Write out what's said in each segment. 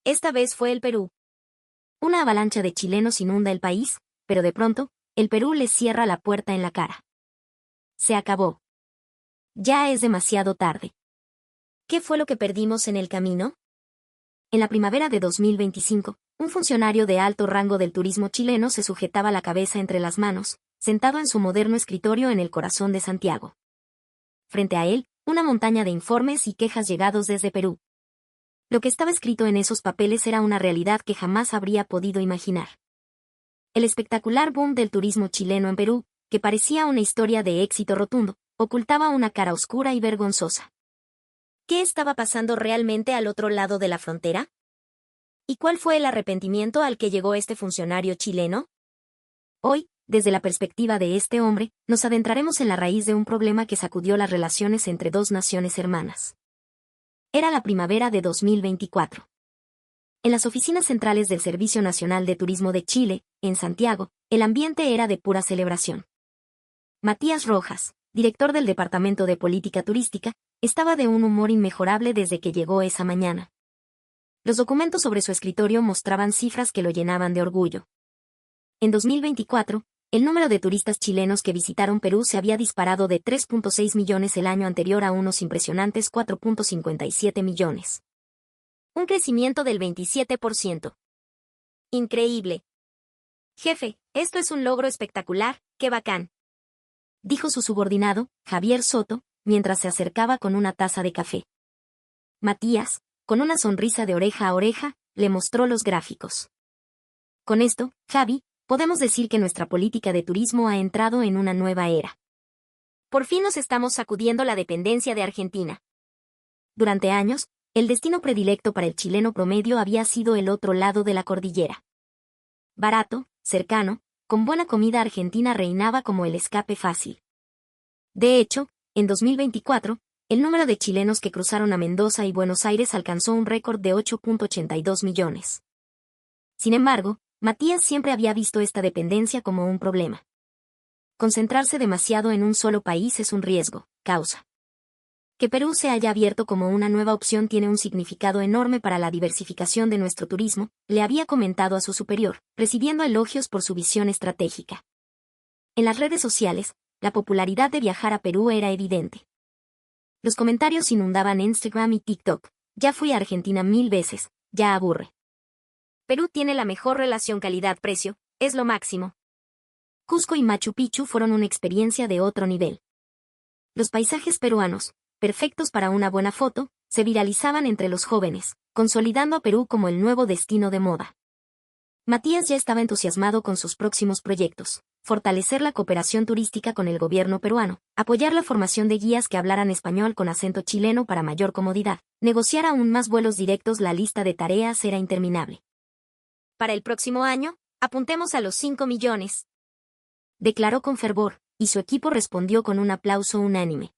Esta vez fue el Perú. Una avalancha de chilenos inunda el país, pero de pronto, el Perú les cierra la puerta en la cara. Se acabó. Ya es demasiado tarde. ¿Qué fue lo que perdimos en el camino? En la primavera de 2025, un funcionario de alto rango del turismo chileno se sujetaba la cabeza entre las manos, sentado en su moderno escritorio en el corazón de Santiago. Frente a él, una montaña de informes y quejas llegados desde Perú. Lo que estaba escrito en esos papeles era una realidad que jamás habría podido imaginar. El espectacular boom del turismo chileno en Perú, que parecía una historia de éxito rotundo, ocultaba una cara oscura y vergonzosa. ¿Qué estaba pasando realmente al otro lado de la frontera? ¿Y cuál fue el arrepentimiento al que llegó este funcionario chileno? Hoy, desde la perspectiva de este hombre, nos adentraremos en la raíz de un problema que sacudió las relaciones entre dos naciones hermanas. Era la primavera de 2024. En las oficinas centrales del Servicio Nacional de Turismo de Chile, en Santiago, el ambiente era de pura celebración. Matías Rojas, director del Departamento de Política Turística, estaba de un humor inmejorable desde que llegó esa mañana. Los documentos sobre su escritorio mostraban cifras que lo llenaban de orgullo. En 2024, el número de turistas chilenos que visitaron Perú se había disparado de 3.6 millones el año anterior a unos impresionantes 4.57 millones. Un crecimiento del 27%. Increíble. Jefe, esto es un logro espectacular, qué bacán. Dijo su subordinado, Javier Soto, mientras se acercaba con una taza de café. Matías, con una sonrisa de oreja a oreja, le mostró los gráficos. Con esto, Javi, podemos decir que nuestra política de turismo ha entrado en una nueva era. Por fin nos estamos sacudiendo la dependencia de Argentina. Durante años, el destino predilecto para el chileno promedio había sido el otro lado de la cordillera. Barato, cercano, con buena comida argentina reinaba como el escape fácil. De hecho, en 2024, el número de chilenos que cruzaron a Mendoza y Buenos Aires alcanzó un récord de 8.82 millones. Sin embargo, Matías siempre había visto esta dependencia como un problema. Concentrarse demasiado en un solo país es un riesgo, causa. Que Perú se haya abierto como una nueva opción tiene un significado enorme para la diversificación de nuestro turismo, le había comentado a su superior, recibiendo elogios por su visión estratégica. En las redes sociales, la popularidad de viajar a Perú era evidente. Los comentarios inundaban Instagram y TikTok. Ya fui a Argentina 1000 veces, ya aburre. Perú tiene la mejor relación calidad-precio, es lo máximo. Cusco y Machu Picchu fueron una experiencia de otro nivel. Los paisajes peruanos, perfectos para una buena foto, se viralizaban entre los jóvenes, consolidando a Perú como el nuevo destino de moda. Matías ya estaba entusiasmado con sus próximos proyectos: fortalecer la cooperación turística con el gobierno peruano, apoyar la formación de guías que hablaran español con acento chileno para mayor comodidad, negociar aún más vuelos directos. La lista de tareas era interminable. Para el próximo año, apuntemos a los 5 millones. Declaró con fervor, y su equipo respondió con un aplauso unánime.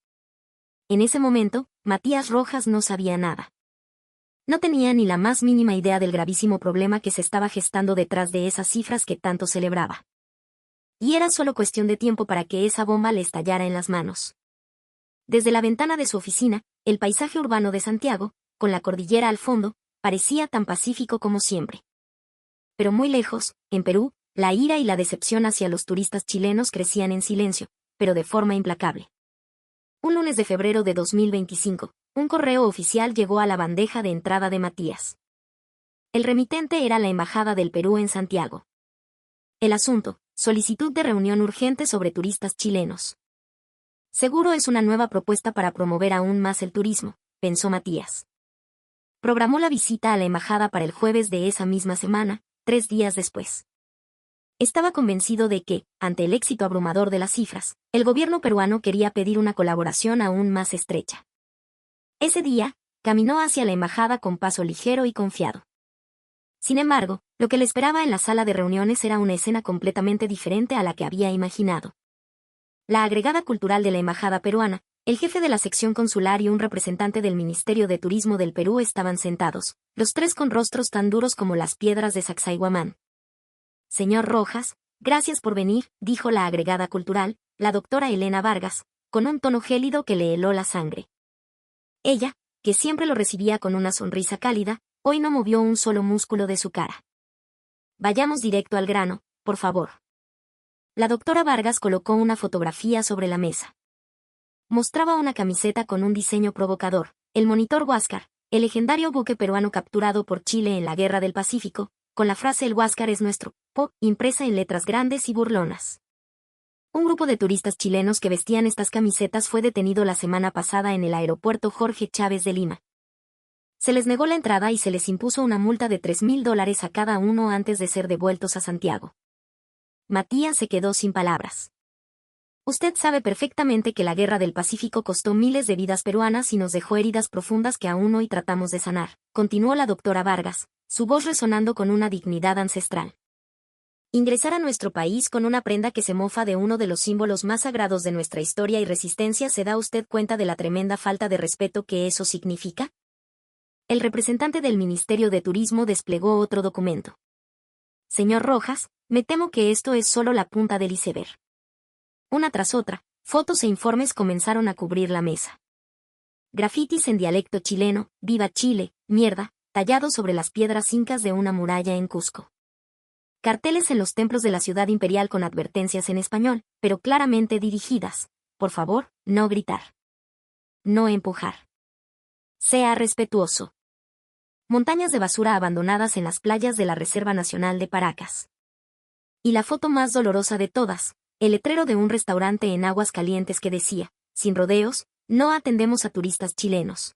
En ese momento, Matías Rojas no sabía nada. No tenía ni la más mínima idea del gravísimo problema que se estaba gestando detrás de esas cifras que tanto celebraba. Y era solo cuestión de tiempo para que esa bomba le estallara en las manos. Desde la ventana de su oficina, el paisaje urbano de Santiago, con la cordillera al fondo, parecía tan pacífico como siempre. Pero muy lejos, en Perú, la ira y la decepción hacia los turistas chilenos crecían en silencio, pero de forma implacable. Un lunes de febrero de 2025, un correo oficial llegó a la bandeja de entrada de Matías. El remitente era la Embajada del Perú en Santiago. El asunto: solicitud de reunión urgente sobre turistas chilenos. Seguro es una nueva propuesta para promover aún más el turismo, pensó Matías. Programó la visita a la embajada para el jueves de esa misma semana, 3 días después. Estaba convencido de que, ante el éxito abrumador de las cifras, el gobierno peruano quería pedir una colaboración aún más estrecha. Ese día, caminó hacia la embajada con paso ligero y confiado. Sin embargo, lo que le esperaba en la sala de reuniones era una escena completamente diferente a la que había imaginado. La agregada cultural de la embajada peruana, el jefe de la sección consular y un representante del Ministerio de Turismo del Perú estaban sentados, los tres con rostros tan duros como las piedras de Sacsayhuamán. Señor Rojas, gracias por venir, dijo la agregada cultural, la doctora Elena Vargas, con un tono gélido que le heló la sangre. Ella, que siempre lo recibía con una sonrisa cálida, Hoy no movió un solo músculo de su cara. Vayamos directo al grano, por favor. La doctora Vargas colocó una fotografía sobre la mesa. Mostraba una camiseta con un diseño provocador, el monitor Huáscar, el legendario buque peruano capturado por Chile en la Guerra del Pacífico, con la frase "El Huáscar es nuestro", impresa en letras grandes y burlonas. Un grupo de turistas chilenos que vestían estas camisetas fue detenido la semana pasada en el aeropuerto Jorge Chávez de Lima. Se les negó la entrada y se les impuso una multa de $3.000 a cada uno antes de ser devueltos a Santiago. Matías se quedó sin palabras. Usted sabe perfectamente que la Guerra del Pacífico costó miles de vidas peruanas y nos dejó heridas profundas que aún hoy tratamos de sanar, continuó la doctora Vargas, su voz resonando con una dignidad ancestral. Ingresar a nuestro país con una prenda que se mofa de uno de los símbolos más sagrados de nuestra historia y resistencia, ¿se da usted cuenta de la tremenda falta de respeto que eso significa? El representante del Ministerio de Turismo desplegó otro documento. Señor Rojas, me temo que esto es solo la punta del iceberg. Una tras otra, fotos e informes comenzaron a cubrir la mesa. Grafitis en dialecto chileno, "Viva Chile, mierda", tallados sobre las piedras incas de una muralla en Cusco. Carteles en los templos de la ciudad imperial con advertencias en español, pero claramente dirigidas: por favor, no gritar. No empujar. Sea respetuoso. Montañas de basura abandonadas en las playas de la Reserva Nacional de Paracas. Y la foto más dolorosa de todas, el letrero de un restaurante en Aguas Calientes que decía: sin rodeos, no atendemos a turistas chilenos.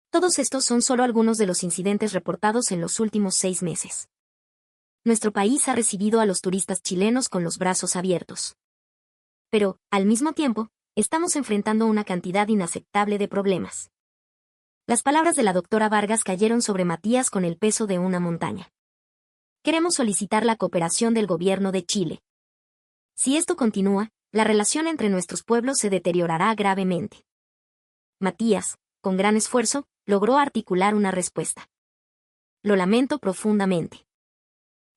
Todos estos son solo algunos de los incidentes reportados en los últimos 6 meses. Nuestro país ha recibido a los turistas chilenos con los brazos abiertos. Pero, al mismo tiempo, estamos enfrentando una cantidad inaceptable de problemas. Las palabras de la doctora Vargas cayeron sobre Matías con el peso de una montaña. Queremos solicitar la cooperación del gobierno de Chile. Si esto continúa, la relación entre nuestros pueblos se deteriorará gravemente. Matías, con gran esfuerzo, logró articular una respuesta. Lo lamento profundamente.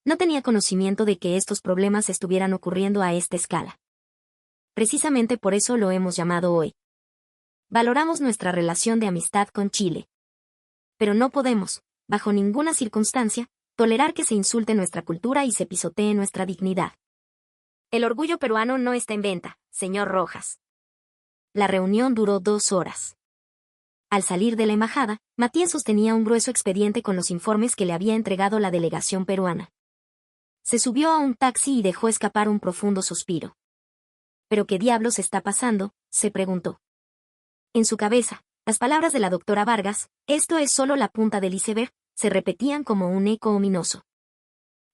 No tenía conocimiento de que estos problemas estuvieran ocurriendo a esta escala. Precisamente por eso lo hemos llamado hoy. Valoramos nuestra relación de amistad con Chile. Pero no podemos, bajo ninguna circunstancia, tolerar que se insulte nuestra cultura y se pisotee nuestra dignidad. El orgullo peruano no está en venta, señor Rojas. La reunión duró 2 horas. Al salir de la embajada, Matías sostenía un grueso expediente con los informes que le había entregado la delegación peruana. Se subió a un taxi y dejó escapar un profundo suspiro. ¿Pero qué diablos está pasando?, se preguntó. En su cabeza, las palabras de la doctora Vargas, "esto es solo la punta del iceberg", se repetían como un eco ominoso.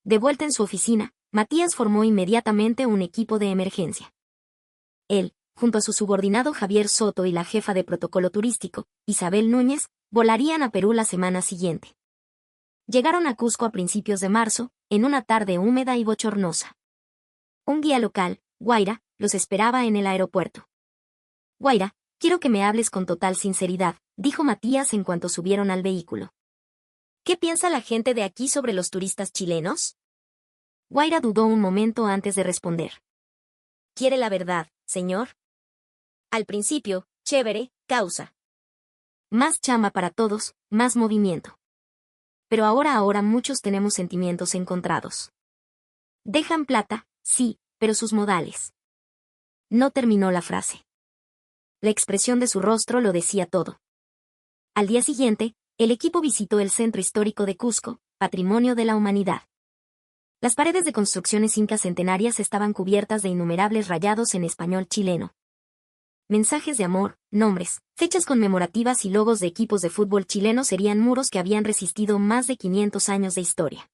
De vuelta en su oficina, Matías formó inmediatamente un equipo de emergencia. Él, junto a su subordinado Javier Soto y la jefa de protocolo turístico, Isabel Núñez, volarían a Perú la semana siguiente. Llegaron a Cusco a principios de marzo, en una tarde húmeda y bochornosa. Un guía local, Guaira, los esperaba en el aeropuerto. Guaira, quiero que me hables con total sinceridad, dijo Matías en cuanto subieron al vehículo. ¿Qué piensa la gente de aquí sobre los turistas chilenos? Guaira dudó un momento antes de responder. ¿Quiere la verdad, señor? Al principio, chévere, causa. Más chamba para todos, más movimiento. Pero ahora muchos tenemos sentimientos encontrados. Dejan plata, sí, pero sus modales. No terminó la frase. La expresión de su rostro lo decía todo. Al día siguiente, el equipo visitó el centro histórico de Cusco, patrimonio de la humanidad. Las paredes de construcciones incas centenarias estaban cubiertas de innumerables rayados en español chileno. Mensajes de amor, nombres, fechas conmemorativas y logos de equipos de fútbol chilenos serían muros que habían resistido más de 500 años de historia.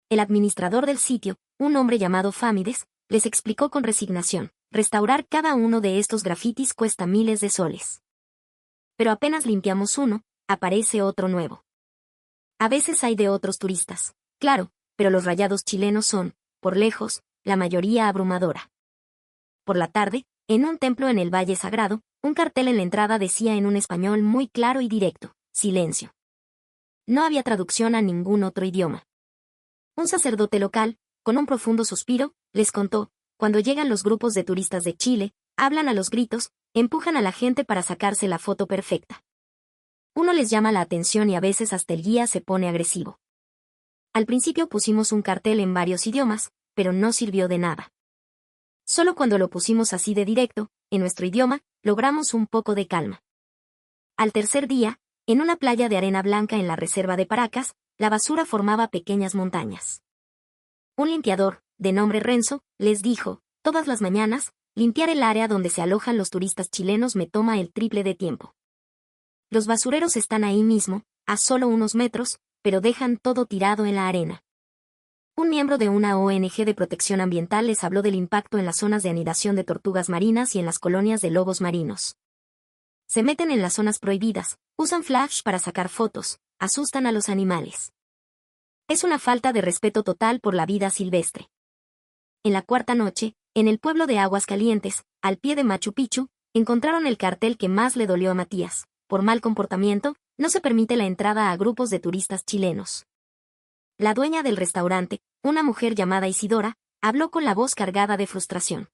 El administrador del sitio, un hombre llamado Fámides, les explicó con resignación: restaurar cada uno de estos grafitis cuesta miles de soles. Pero apenas limpiamos uno, aparece otro nuevo. A veces hay de otros turistas, claro, pero los rayados chilenos son, por lejos, la mayoría abrumadora. Por la tarde, en un templo en el Valle Sagrado, un cartel en la entrada decía en un español muy claro y directo: silencio. No había traducción a ningún otro idioma. Un sacerdote local, con un profundo suspiro, les contó: cuando llegan los grupos de turistas de Chile, hablan a los gritos, empujan a la gente para sacarse la foto perfecta. Uno les llama la atención y a veces hasta el guía se pone agresivo. Al principio pusimos un cartel en varios idiomas, pero no sirvió de nada. Solo cuando lo pusimos así de directo, en nuestro idioma, logramos un poco de calma. Al tercer día, en una playa de arena blanca en la reserva de Paracas, la basura formaba pequeñas montañas. Un limpiador, de nombre Renzo, les dijo, todas las mañanas, limpiar el área donde se alojan los turistas chilenos me toma el triple de tiempo. Los basureros están ahí mismo, a solo unos metros, pero dejan todo tirado en la arena. Un miembro de una ONG de protección ambiental les habló del impacto en las zonas de anidación de tortugas marinas y en las colonias de lobos marinos. Se meten en las zonas prohibidas, usan flash para sacar fotos, asustan a los animales. Es una falta de respeto total por la vida silvestre. En la cuarta noche, en el pueblo de Aguascalientes, al pie de Machu Picchu, encontraron el cartel que más le dolió a Matías. Por mal comportamiento, no se permite la entrada a grupos de turistas chilenos. La dueña del restaurante, una mujer llamada Isidora, habló con la voz cargada de frustración.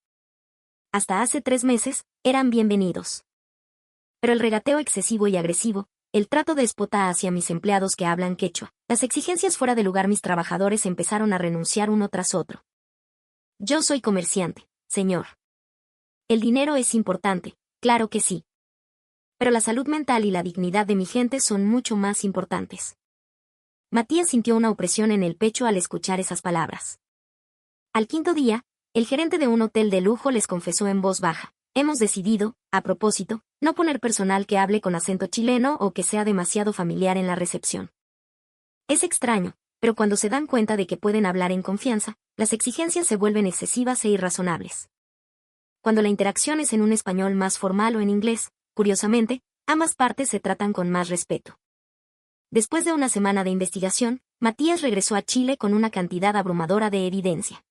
Hasta hace 3 meses, eran bienvenidos. Pero el regateo excesivo y agresivo, el trato déspota hacia mis empleados que hablan quechua, las exigencias fuera de lugar, mis trabajadores empezaron a renunciar uno tras otro. Yo soy comerciante, señor. El dinero es importante, claro que sí. Pero la salud mental y la dignidad de mi gente son mucho más importantes. Matías sintió una opresión en el pecho al escuchar esas palabras. Al quinto día, el gerente de un hotel de lujo les confesó en voz baja, hemos decidido, a propósito, no poner personal que hable con acento chileno o que sea demasiado familiar en la recepción. Es extraño, pero cuando se dan cuenta de que pueden hablar en confianza, las exigencias se vuelven excesivas e irrazonables. Cuando la interacción es en un español más formal o en inglés, curiosamente, ambas partes se tratan con más respeto. Después de una semana de investigación, Matías regresó a Chile con una cantidad abrumadora de evidencia.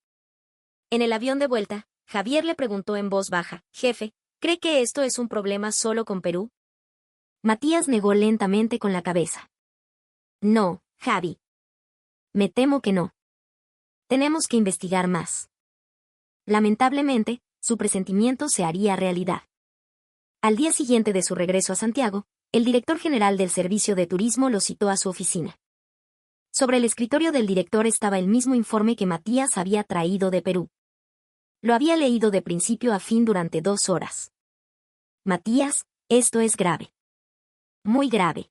En el avión de vuelta, Javier le preguntó en voz baja, jefe, ¿cree que esto es un problema solo con Perú? Matías negó lentamente con la cabeza. No, Javi. Me temo que no. Tenemos que investigar más. Lamentablemente, su presentimiento se haría realidad. Al día siguiente de su regreso a Santiago, el director general del Servicio de Turismo lo citó a su oficina. Sobre el escritorio del director estaba el mismo informe que Matías había traído de Perú. Lo había leído de principio a fin durante 2 horas. Matías, esto es grave. Muy grave.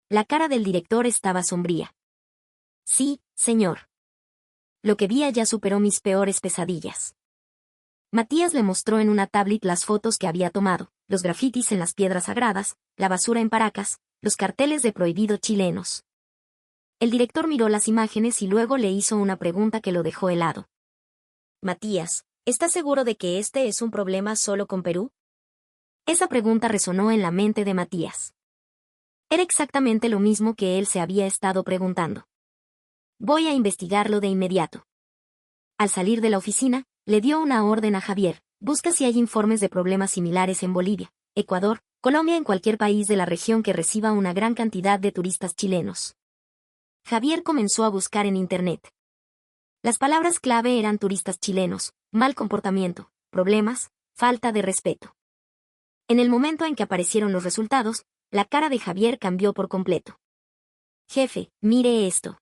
La cara del director estaba sombría. Sí, señor. Lo que vi allá superó mis peores pesadillas. Matías le mostró en una tablet las fotos que había tomado, los grafitis en las piedras sagradas, la basura en Paracas, los carteles de prohibido chilenos. El director miró las imágenes y luego le hizo una pregunta que lo dejó helado. Matías, ¿estás seguro de que este es un problema solo con Perú? Esa pregunta resonó en la mente de Matías. Era exactamente lo mismo que él se había estado preguntando. Voy a investigarlo de inmediato. Al salir de la oficina, le dio una orden a Javier, busca si hay informes de problemas similares en Bolivia, Ecuador, Colombia, en cualquier país de la región que reciba una gran cantidad de turistas chilenos. Javier comenzó a buscar en Internet. Las palabras clave eran turistas chilenos, mal comportamiento, problemas, falta de respeto. En el momento en que aparecieron los resultados, la cara de Javier cambió por completo. Jefe, mire esto.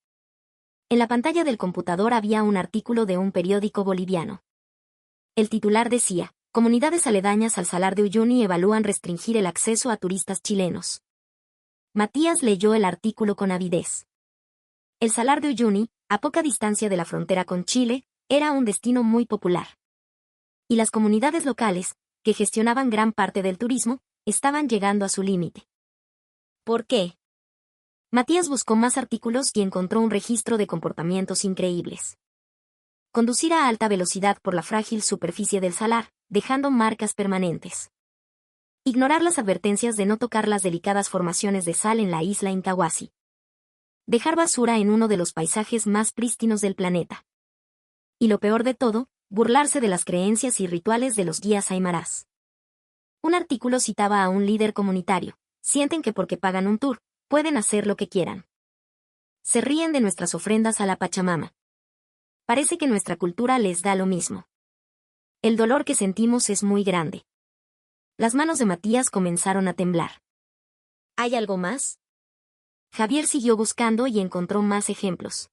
En la pantalla del computador había un artículo de un periódico boliviano. El titular decía, comunidades aledañas al Salar de Uyuni evalúan restringir el acceso a turistas chilenos. Matías leyó el artículo con avidez. El Salar de Uyuni, a poca distancia de la frontera con Chile, era un destino muy popular. Y las comunidades locales, que gestionaban gran parte del turismo, estaban llegando a su límite. ¿Por qué? Matías buscó más artículos y encontró un registro de comportamientos increíbles. Conducir a alta velocidad por la frágil superficie del salar, dejando marcas permanentes. Ignorar las advertencias de no tocar las delicadas formaciones de sal en la isla Incahuasi. Dejar basura en uno de los paisajes más prístinos del planeta. Y lo peor de todo, burlarse de las creencias y rituales de los guías aymarás. Un artículo citaba a un líder comunitario, sienten que porque pagan un tour, pueden hacer lo que quieran. Se ríen de nuestras ofrendas a la Pachamama. Parece que nuestra cultura les da lo mismo. El dolor que sentimos es muy grande. Las manos de Matías comenzaron a temblar. ¿Hay algo más? Javier siguió buscando y encontró más ejemplos.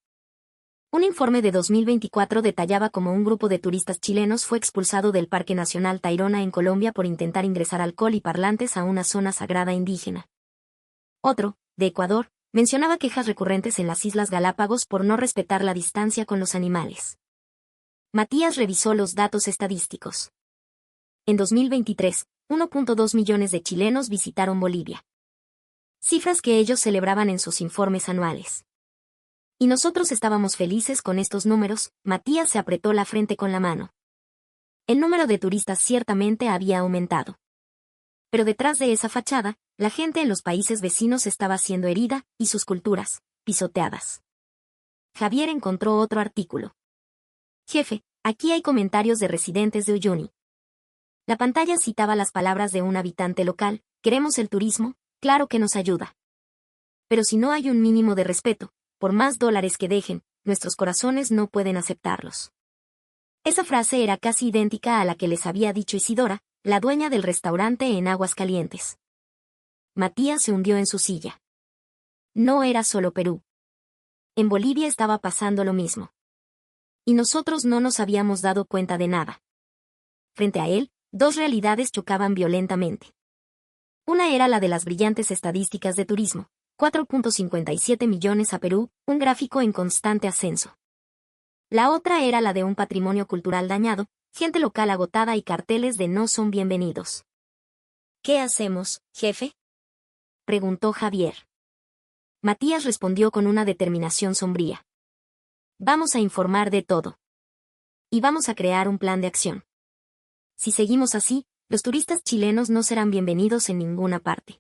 Un informe de 2024 detallaba cómo un grupo de turistas chilenos fue expulsado del Parque Nacional Tayrona en Colombia por intentar ingresar alcohol y parlantes a una zona sagrada indígena. Otro, de Ecuador, mencionaba quejas recurrentes en las Islas Galápagos por no respetar la distancia con los animales. Matías revisó los datos estadísticos. En 2023, 1.2 millones de chilenos visitaron Bolivia. Cifras que ellos celebraban en sus informes anuales. Y nosotros estábamos felices con estos números. Matías se apretó la frente con la mano. El número de turistas ciertamente había aumentado. Pero detrás de esa fachada, la gente en los países vecinos estaba siendo herida, y sus culturas, pisoteadas. Javier encontró otro artículo. Jefe, aquí hay comentarios de residentes de Uyuni. La pantalla citaba las palabras de un habitante local: queremos el turismo, claro que nos ayuda. Pero si no hay un mínimo de respeto, por más dólares que dejen, nuestros corazones no pueden aceptarlos. Esa frase era casi idéntica a la que les había dicho Isidora, la dueña del restaurante en Aguascalientes. Matías se hundió en su silla. No era solo Perú. En Bolivia estaba pasando lo mismo. Y nosotros no nos habíamos dado cuenta de nada. Frente a él, dos realidades chocaban violentamente. Una era la de las brillantes estadísticas de turismo: 4.57 millones a Perú, un gráfico en constante ascenso. La otra era la de un patrimonio cultural dañado, gente local agotada y carteles de no son bienvenidos. ¿Qué hacemos, jefe?, preguntó Javier. Matías respondió con una determinación sombría. Vamos a informar de todo. Y vamos a crear un plan de acción. Si seguimos así, los turistas chilenos no serán bienvenidos en ninguna parte.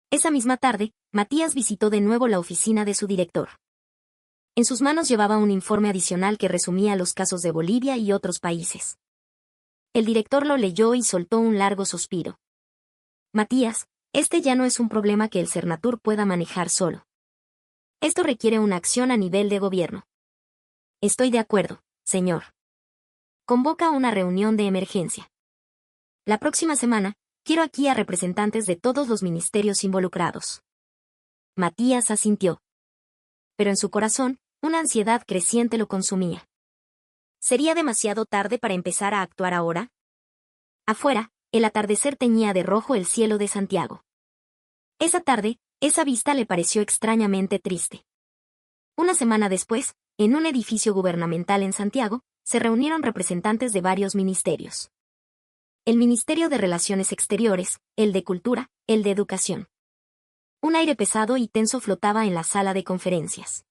Esa misma tarde, Matías visitó de nuevo la oficina de su director. En sus manos llevaba un informe adicional que resumía los casos de Bolivia y otros países. El director lo leyó y soltó un largo suspiro. Matías, este ya no es un problema que el Cernatur pueda manejar solo. Esto requiere una acción a nivel de gobierno. Estoy de acuerdo, señor. Convoca una reunión de emergencia. La próxima semana, quiero aquí a representantes de todos los ministerios involucrados. Matías asintió. Pero en su corazón, una ansiedad creciente lo consumía. ¿Sería demasiado tarde para empezar a actuar ahora? Afuera, el atardecer teñía de rojo el cielo de Santiago. Esa tarde, esa vista le pareció extrañamente triste. Una semana después, en un edificio gubernamental en Santiago, se reunieron representantes de varios ministerios. El Ministerio de Relaciones Exteriores, el de Cultura, el de Educación. Un aire pesado y tenso flotaba en la sala de conferencias.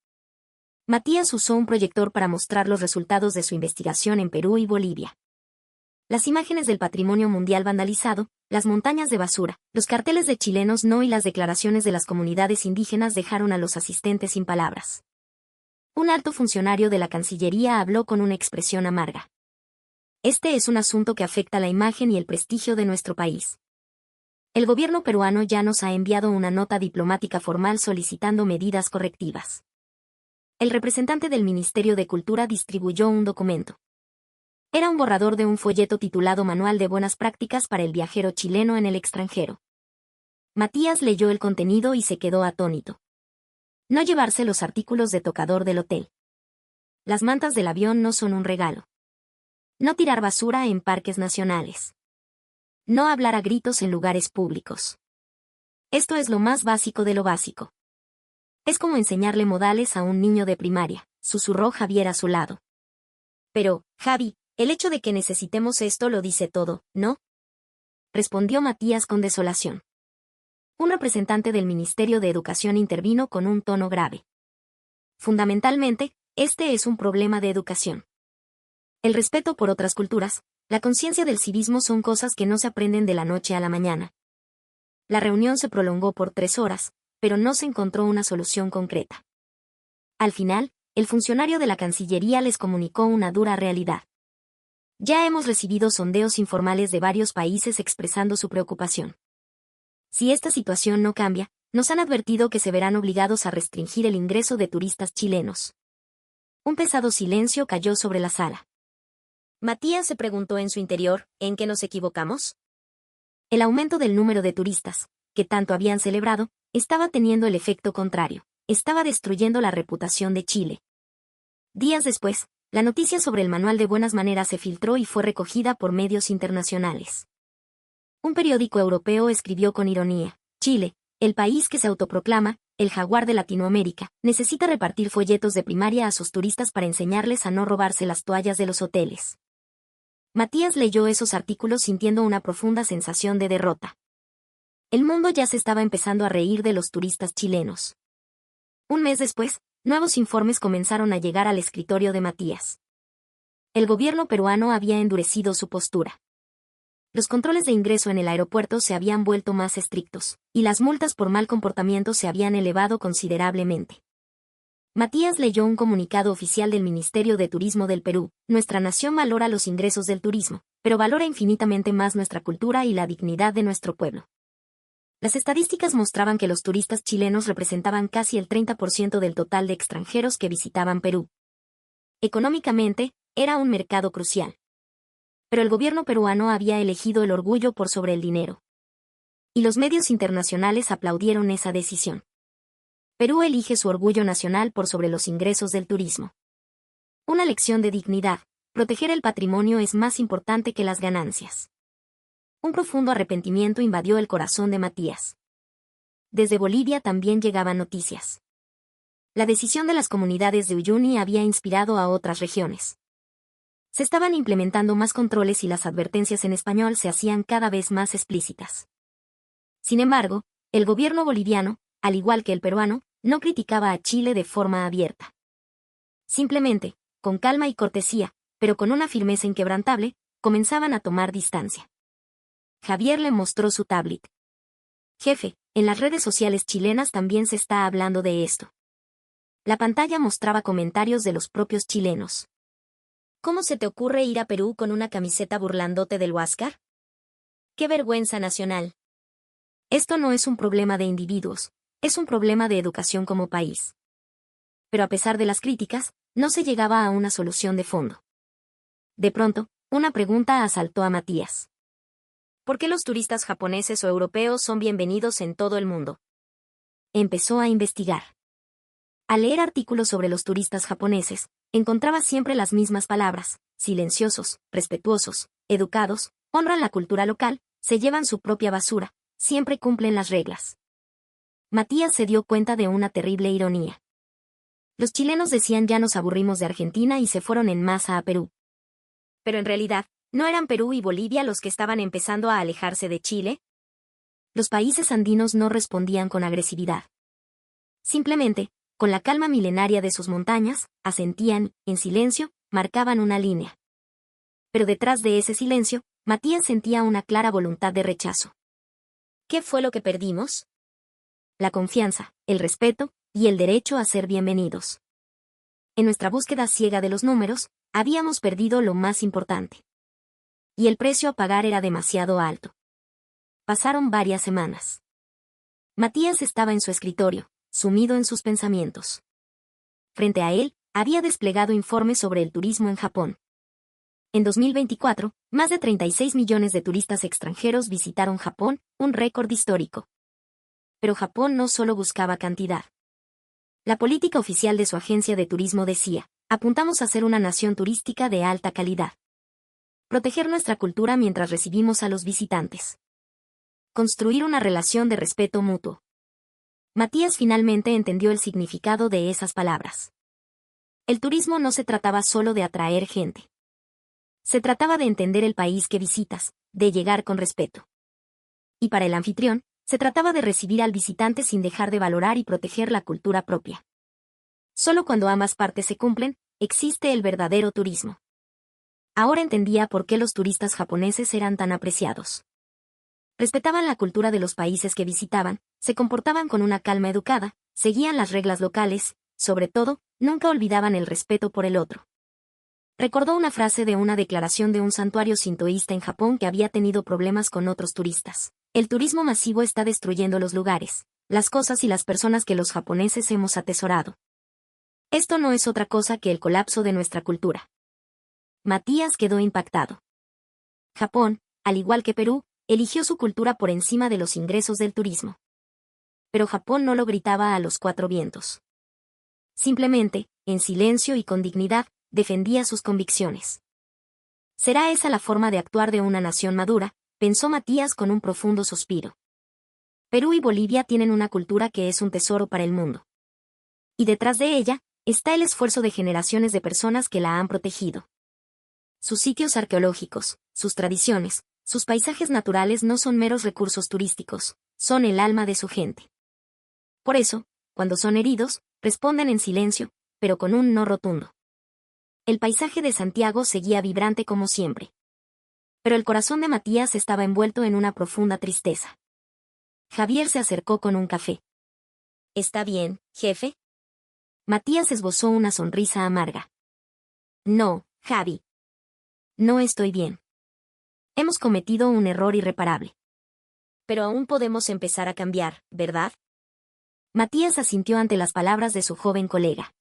Matías usó un proyector para mostrar los resultados de su investigación en Perú y Bolivia. Las imágenes del patrimonio mundial vandalizado, las montañas de basura, los carteles de chilenos no y las declaraciones de las comunidades indígenas dejaron a los asistentes sin palabras. Un alto funcionario de la Cancillería habló con una expresión amarga. Este es un asunto que afecta la imagen y el prestigio de nuestro país. El gobierno peruano ya nos ha enviado una nota diplomática formal solicitando medidas correctivas. El representante del Ministerio de Cultura distribuyó un documento. Era un borrador de un folleto titulado Manual de Buenas Prácticas para el Viajero Chileno en el Extranjero. Matías leyó el contenido y se quedó atónito. No llevarse los artículos de tocador del hotel. Las mantas del avión no son un regalo. No tirar basura en parques nacionales. No hablar a gritos en lugares públicos. Esto es lo más básico de lo básico. Es como enseñarle modales a un niño de primaria, susurró Javier a su lado. Pero, Javi, el hecho de que necesitemos esto lo dice todo, ¿no?, respondió Matías con desolación. Un representante del Ministerio de Educación intervino con un tono grave. Fundamentalmente, este es un problema de educación. El respeto por otras culturas, la conciencia del civismo son cosas que no se aprenden de la noche a la mañana. La reunión se prolongó por 3 horas, pero no se encontró una solución concreta. Al final, el funcionario de la Cancillería les comunicó una dura realidad. Ya hemos recibido sondeos informales de varios países expresando su preocupación. Si esta situación no cambia, nos han advertido que se verán obligados a restringir el ingreso de turistas chilenos. Un pesado silencio cayó sobre la sala. Matías se preguntó en su interior, ¿en qué nos equivocamos? El aumento del número de turistas, que tanto habían celebrado, estaba teniendo el efecto contrario, estaba destruyendo la reputación de Chile. Días después, la noticia sobre el manual de buenas maneras se filtró y fue recogida por medios internacionales. Un periódico europeo escribió con ironía: Chile, el país que se autoproclama el jaguar de Latinoamérica, necesita repartir folletos de primaria a sus turistas para enseñarles a no robarse las toallas de los hoteles. Matías leyó esos artículos sintiendo una profunda sensación de derrota. El mundo ya se estaba empezando a reír de los turistas chilenos. Un mes después, nuevos informes comenzaron a llegar al escritorio de Matías. El gobierno peruano había endurecido su postura. Los controles de ingreso en el aeropuerto se habían vuelto más estrictos, y las multas por mal comportamiento se habían elevado considerablemente. Matías leyó un comunicado oficial del Ministerio de Turismo del Perú: nuestra nación valora los ingresos del turismo, pero valora infinitamente más nuestra cultura y la dignidad de nuestro pueblo. Las estadísticas mostraban que los turistas chilenos representaban casi el 30% del total de extranjeros que visitaban Perú. Económicamente, era un mercado crucial. Pero el gobierno peruano había elegido el orgullo por sobre el dinero. Y los medios internacionales aplaudieron esa decisión. Perú elige su orgullo nacional por sobre los ingresos del turismo. Una lección de dignidad: proteger el patrimonio es más importante que las ganancias. Un profundo arrepentimiento invadió el corazón de Matías. Desde Bolivia también llegaban noticias. La decisión de las comunidades de Uyuni había inspirado a otras regiones. Se estaban implementando más controles y las advertencias en español se hacían cada vez más explícitas. Sin embargo, el gobierno boliviano, al igual que el peruano, no criticaba a Chile de forma abierta. Simplemente, con calma y cortesía, pero con una firmeza inquebrantable, comenzaban a tomar distancia. Javier le mostró su tablet. Jefe, en las redes sociales chilenas también se está hablando de esto. La pantalla mostraba comentarios de los propios chilenos. ¿Cómo se te ocurre ir a Perú con una camiseta burlándote del Huáscar? ¡Qué vergüenza nacional! Esto no es un problema de individuos, es un problema de educación como país. Pero a pesar de las críticas, no se llegaba a una solución de fondo. De pronto, una pregunta asaltó a Matías. ¿Por qué los turistas japoneses o europeos son bienvenidos en todo el mundo? Empezó a investigar. Al leer artículos sobre los turistas japoneses, encontraba siempre las mismas palabras: silenciosos, respetuosos, educados, honran la cultura local, se llevan su propia basura, siempre cumplen las reglas. Matías se dio cuenta de una terrible ironía. Los chilenos decían: ya nos aburrimos de Argentina, y se fueron en masa a Perú. Pero en realidad, ¿no eran Perú y Bolivia los que estaban empezando a alejarse de Chile? Los países andinos no respondían con agresividad. Simplemente, con la calma milenaria de sus montañas, asentían, en silencio, marcaban una línea. Pero detrás de ese silencio, Matías sentía una clara voluntad de rechazo. ¿Qué fue lo que perdimos? La confianza, el respeto, y el derecho a ser bienvenidos. En nuestra búsqueda ciega de los números, habíamos perdido lo más importante. Y el precio a pagar era demasiado alto. Pasaron varias semanas. Matías estaba en su escritorio, sumido en sus pensamientos. Frente a él, había desplegado informes sobre el turismo en Japón. En 2024, más de 36 millones de turistas extranjeros visitaron Japón, un récord histórico. Pero Japón no solo buscaba cantidad. La política oficial de su agencia de turismo decía: apuntamos a ser una nación turística de alta calidad. Proteger nuestra cultura mientras recibimos a los visitantes. Construir una relación de respeto mutuo. Matías finalmente entendió el significado de esas palabras. El turismo no se trataba solo de atraer gente. Se trataba de entender el país que visitas, de llegar con respeto. Y para el anfitrión, se trataba de recibir al visitante sin dejar de valorar y proteger la cultura propia. Solo cuando ambas partes se cumplen, existe el verdadero turismo. Ahora entendía por qué los turistas japoneses eran tan apreciados. Respetaban la cultura de los países que visitaban, se comportaban con una calma educada, seguían las reglas locales, sobre todo, nunca olvidaban el respeto por el otro. Recordó una frase de una declaración de un santuario sintoísta en Japón que había tenido problemas con otros turistas. El turismo masivo está destruyendo los lugares, las cosas y las personas que los japoneses hemos atesorado. Esto no es otra cosa que el colapso de nuestra cultura. Matías quedó impactado. Japón, al igual que Perú, eligió su cultura por encima de los ingresos del turismo. Pero Japón no lo gritaba a los cuatro vientos. Simplemente, en silencio y con dignidad, defendía sus convicciones. ¿Será esa la forma de actuar de una nación madura?, pensó Matías con un profundo suspiro. Perú y Bolivia tienen una cultura que es un tesoro para el mundo. Y detrás de ella, está el esfuerzo de generaciones de personas que la han protegido. Sus sitios arqueológicos, sus tradiciones, sus paisajes naturales no son meros recursos turísticos, son el alma de su gente. Por eso, cuando son heridos, responden en silencio, pero con un no rotundo. El paisaje de Santiago seguía vibrante como siempre. Pero el corazón de Matías estaba envuelto en una profunda tristeza. Javier se acercó con un café. ¿Está bien, jefe? Matías esbozó una sonrisa amarga. No, Javi. No estoy bien. Hemos cometido un error irreparable. Pero aún podemos empezar a cambiar, ¿verdad? Matías asintió ante las palabras de su joven colega.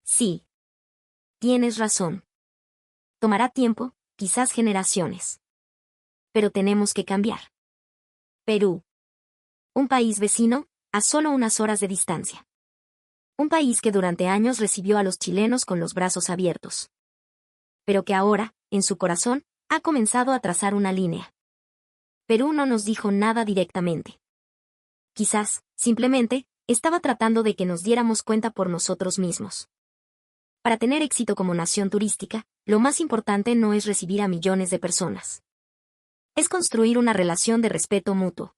Sí. Tienes razón. Tomará tiempo, quizás generaciones. Pero tenemos que cambiar. Perú. Un país vecino, a solo unas horas de distancia. Un país que durante años recibió a los chilenos con los brazos abiertos. Pero que ahora, en su corazón, ha comenzado a trazar una línea. Perú no nos dijo nada directamente. Quizás, simplemente, estaba tratando de que nos diéramos cuenta por nosotros mismos. Para tener éxito como nación turística, lo más importante no es recibir a millones de personas. Es construir una relación de respeto mutuo.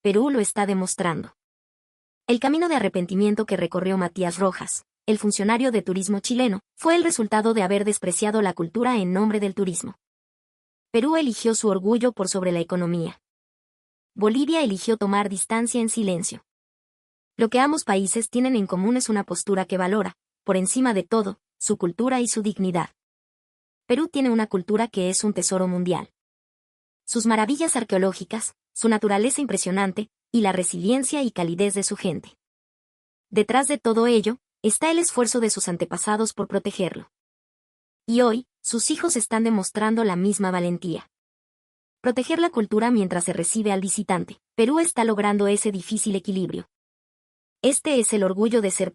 Perú lo está demostrando. El camino de arrepentimiento que recorrió Matías Rojas, el funcionario de turismo chileno, fue el resultado de haber despreciado la cultura en nombre del turismo. Perú eligió su orgullo por sobre la economía. Bolivia eligió tomar distancia en silencio. Lo que ambos países tienen en común es una postura que valora, por encima de todo, su cultura y su dignidad. Perú tiene una cultura que es un tesoro mundial. Sus maravillas arqueológicas, su naturaleza impresionante, y la resiliencia y calidez de su gente. Detrás de todo ello, está el esfuerzo de sus antepasados por protegerlo. Y hoy, sus hijos están demostrando la misma valentía. Proteger la cultura mientras se recibe al visitante. Perú está logrando ese difícil equilibrio. Este es el orgullo de ser